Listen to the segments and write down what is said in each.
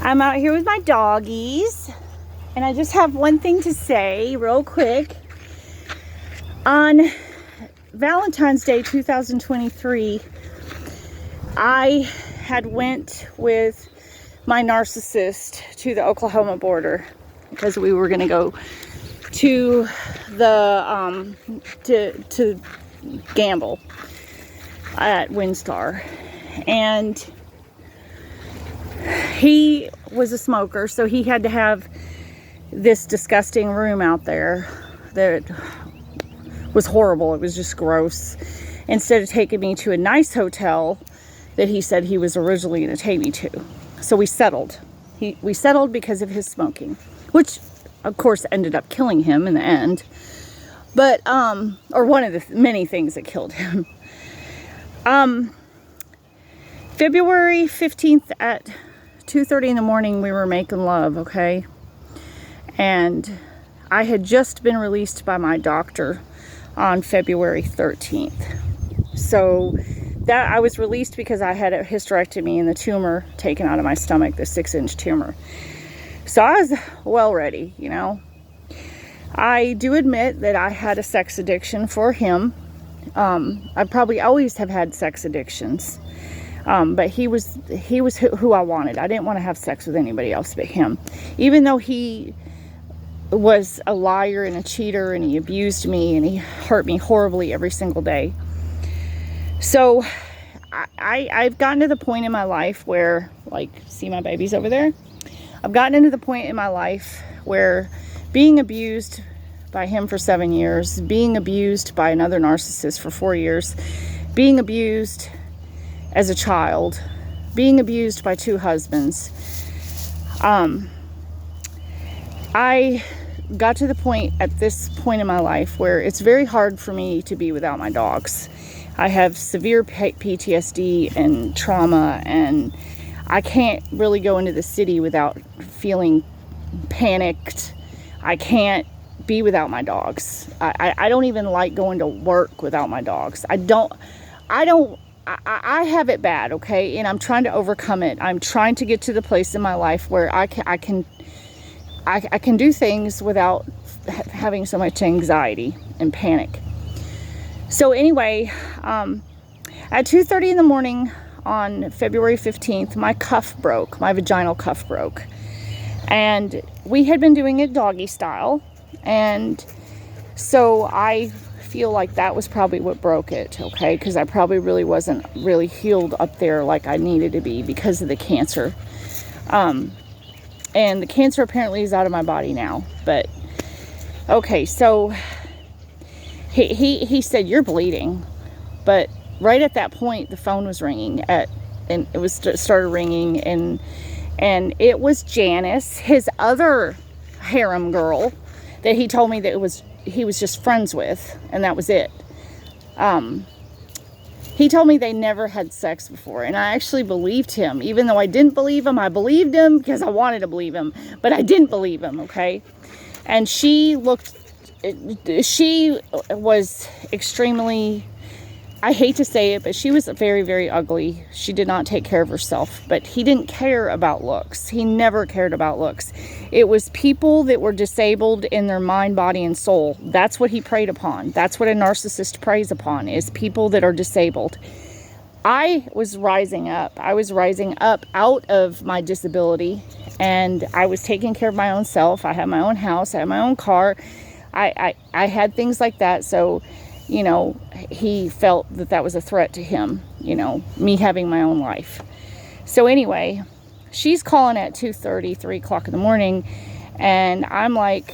I'm out here with my doggies, and I just have one thing to say real quick. On Valentine's Day 2023, I had went with my narcissist to the Oklahoma border because we were going to go to the to gamble at WinStar, and he was a smoker, so he had to have this disgusting room out there that was horrible. It was just gross. Instead of taking me to a nice hotel that he said he was originally going to take me to. So we settled. We settled because of his smoking, which of course ended up killing him in the end. But, or one of the many things that killed him. February 15th at 2:30 in the morning, we were making love, okay? And I had just been released by my doctor on February 13th. So that I was released because I had a hysterectomy and the tumor taken out of my stomach, the 6-inch tumor. So I was well ready, you know. I do admit that I had a sex addiction for him. I probably always have had sex addictions. But he was who I wanted. I didn't want to have sex with anybody else but him. Even though he was a liar and a cheater, and he abused me and he hurt me horribly every single day. So I've gotten to the point in my life where, like, see my babies over there? I've gotten into the point in my life where being abused by him for 7 years, being abused by another narcissist for 4 years, being abused as a child, being abused by 2 husbands, I got to the point at this point in my life where it's very hard for me to be without my dogs. I have severe PTSD and trauma, and I can't really go into the city without feeling panicked. I can't be without my dogs. I don't even like going to work without my dogs. I have it bad, okay? And I'm trying to overcome it. I'm trying to get to the place in my life where I can do things without having so much anxiety and panic. So anyway, at 2:30 in the morning on February 15th, my cuff broke. My vaginal cuff broke. And we had been doing it doggy style. And so I feel like that was probably what broke it, okay? Because I probably really wasn't really healed up there like I needed to be because of the cancer. And the cancer apparently is out of my body now. But, okay, so he said, "You're bleeding." But right at that point, the phone was ringing and it was started ringing, and it was Janice, his other harem girl, that he told me that he was just friends with, and that was it. He told me they never had sex before, and I actually believed him. Even though I didn't believe him, I believed him because I wanted to believe him, but I didn't believe him, okay? And she was extremely, I hate to say it, but she was very, very ugly. She did not take care of herself, but he didn't care about looks. He never cared about looks. It was people that were disabled in their mind, body, and soul. That's what he preyed upon. That's what a narcissist preys upon, is people that are disabled. I was rising up. I was rising up out of my disability, and I was taking care of my own self. I had my own house. I had my own car. I had things like that, so you know, he felt that was a threat to him, you know, me having my own life. So anyway, she's calling at 2:30, 3 o'clock in the morning, and I'm like,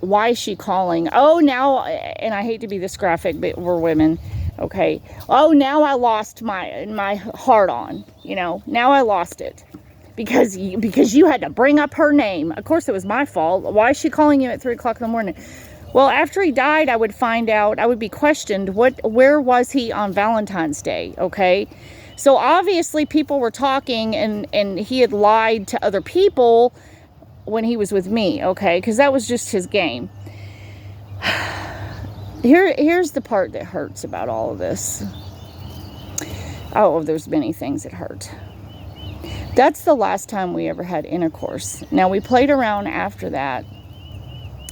why is she calling? Oh, now, and I hate to be this graphic, but we're women, okay? Oh, now I lost my heart on, you know, now I lost it. Because you had to bring up her name. Of course, it was my fault. Why is she calling you at 3 o'clock in the morning? Well, after he died, I would find out, I would be questioned, where was he on Valentine's Day, okay? So obviously people were talking, and he had lied to other people when he was with me, okay? Because that was just his game. Here's the part that hurts about all of this. Oh, there's many things that hurt. That's the last time we ever had intercourse. Now, we played around after that,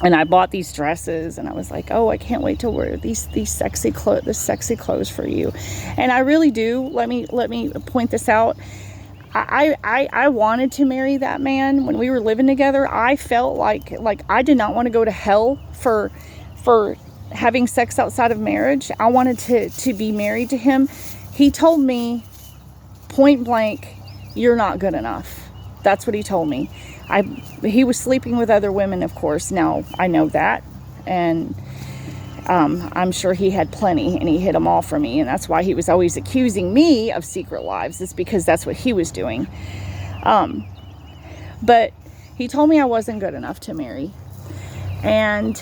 and I bought these dresses, and I was like, oh, I can't wait to wear these sexy clothes for you. And I really do. Let me point this out. I wanted to marry that man when we were living together. I felt like I did not want to go to hell for having sex outside of marriage. I wanted to be married to him. He told me point blank, you're not good enough. That's what he told me. He was sleeping with other women, of course. Now, I know that. And I'm sure he had plenty, and he hid them all from me. And that's why he was always accusing me of secret lives. It's because that's what he was doing. But he told me I wasn't good enough to marry. And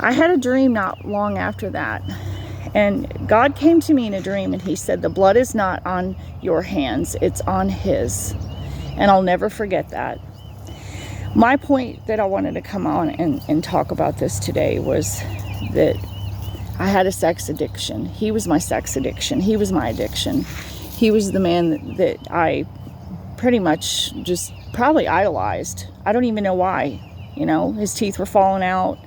I had a dream not long after that. And God came to me in a dream, and he said, the blood is not on your hands, it's on his. And I'll never forget that. My point that I wanted to come on and talk about this today was that I had a sex addiction. He was my sex addiction. He was my addiction. He was the man that I pretty much just probably idolized. I don't even know why. His teeth were falling out.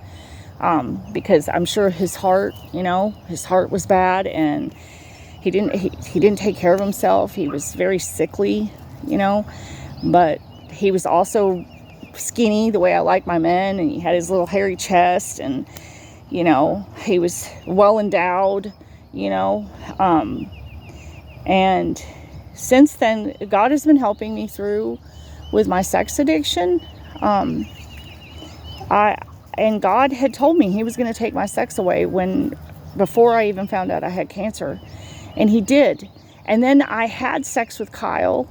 Because I'm sure his heart was bad, and he didn't take care of himself. He was very sickly, but he was also skinny the way I like my men, and he had his little hairy chest, and he was well endowed, and since then God has been helping me through with my sex addiction. And God had told me he was going to take my sex away before I even found out I had cancer. And he did. And then I had sex with Kyle.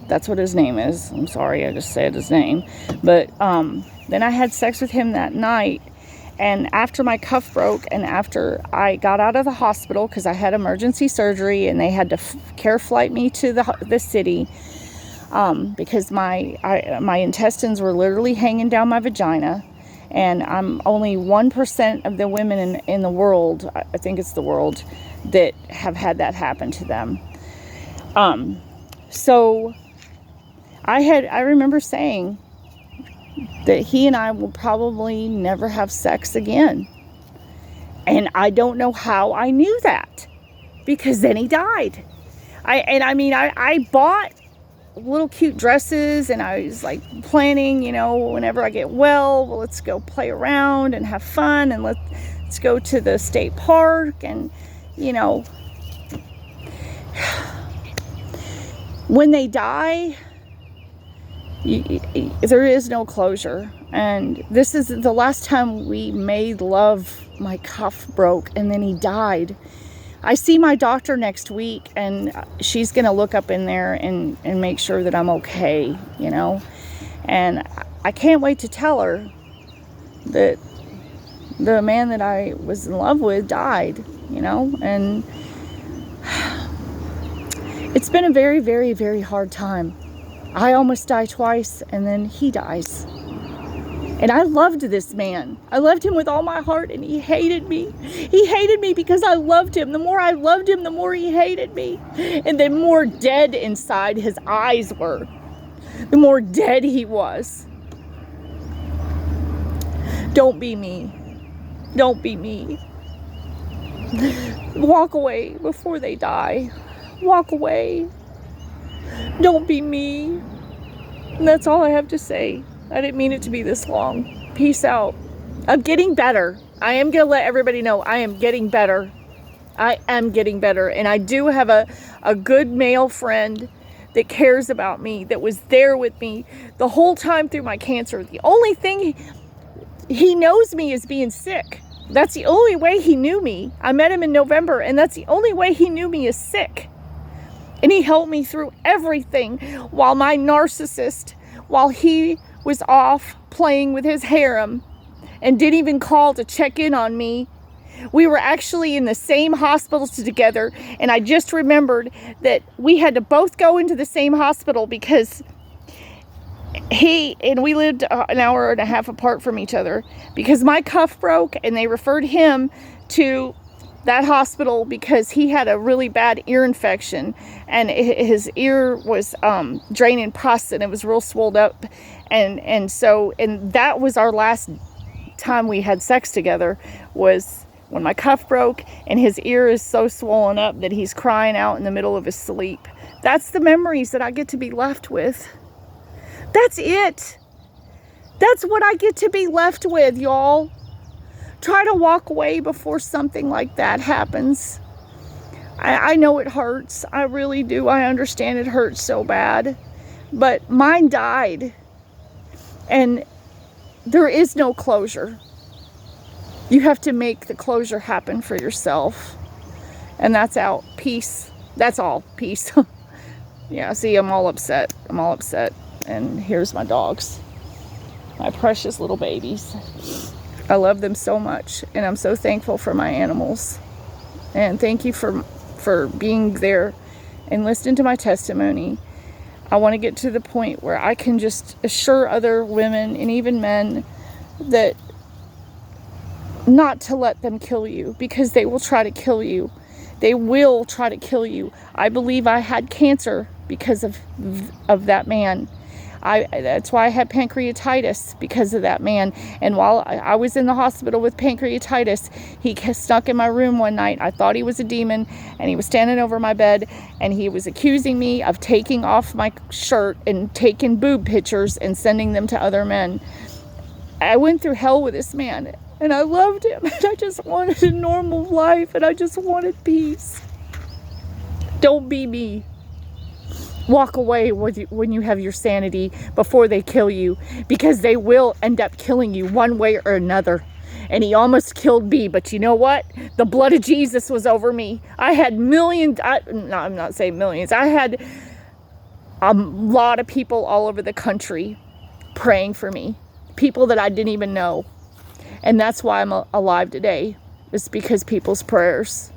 That's what his name is. I'm sorry, I just said his name. But then I had sex with him that night. And after my cuff broke, and after I got out of the hospital, because I had emergency surgery, and they had to care flight me to the city, because my intestines were literally hanging down my vagina. And I'm only 1% of the women in the world, I think it's the world, that have had that happen to them. So I remember saying that he and I will probably never have sex again. And I don't know how I knew that, because then he died. I bought little cute dresses, and I was like planning, whenever I get well, let's go play around and have fun, and let's go to the state park, and when they die, there is no closure. And this is the last time we made love. My cuff broke, and then he died. I see my doctor next week, and she's going to look up in there and make sure that I'm okay, and I can't wait to tell her that the man that I was in love with died, and it's been a very, very, very hard time. I almost died twice, and then he dies. And I loved this man. I loved him with all my heart, and he hated me. He hated me because I loved him. The more I loved him, the more he hated me. And the more dead inside his eyes were, the more dead he was. Don't be me. Don't be me. Walk away before they die. Walk away. Don't be me. And that's all I have to say. I didn't mean it to be this long. Peace out. I'm getting better. I am going to let everybody know I am getting better. I am getting better. And I do have a good male friend that cares about me, that was there with me the whole time through my cancer. The only thing he knows me is being sick. That's the only way he knew me. I met him in November, and that's the only way he knew me is sick. And he helped me through everything while while he was off playing with his harem and didn't even call to check in on me. We were actually in the same hospitals together, and I just remembered that we had to both go into the same hospital because we lived an hour and a half apart from each other, because my cuff broke, and they referred him to that hospital because he had a really bad ear infection, and his ear was draining pus, and it was real swelled up, and that was our last time we had sex together, was when my cuff broke and his ear is so swollen up that he's crying out in the middle of his sleep. That's the memories that I get to be left with. That's it. That's what I get to be left with, y'all. Try to walk away before something like that happens. I know it hurts. I really do. I understand it hurts so bad. But mine died. And there is no closure. You have to make the closure happen for yourself. And that's out. Peace. That's all. Peace. Yeah, see, I'm all upset. I'm all upset. And here's my dogs. My precious little babies. I love them so much, and I'm so thankful for my animals. And thank you for being there and listening to my testimony. I want to get to the point where I can just assure other women and even men that not to let them kill you, because they will try to kill you. They will try to kill you. I believe I had cancer because of that man. That's why I had pancreatitis, because of that man. And while I was in the hospital with pancreatitis, he snuck in my room one night. I thought he was a demon, and he was standing over my bed, and he was accusing me of taking off my shirt and taking boob pictures and sending them to other men. I went through hell with this man, and I loved him, and I just wanted a normal life, and I just wanted peace. Don't be me. Walk away when you have your sanity before they kill you, because they will end up killing you one way or another. And he almost killed me, but you know what? The blood of Jesus was over me. I had millions, no, I'm not saying millions. I had a lot of people all over the country praying for me. People that I didn't even know. And that's why I'm alive today. It's because people's prayers.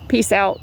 Peace out.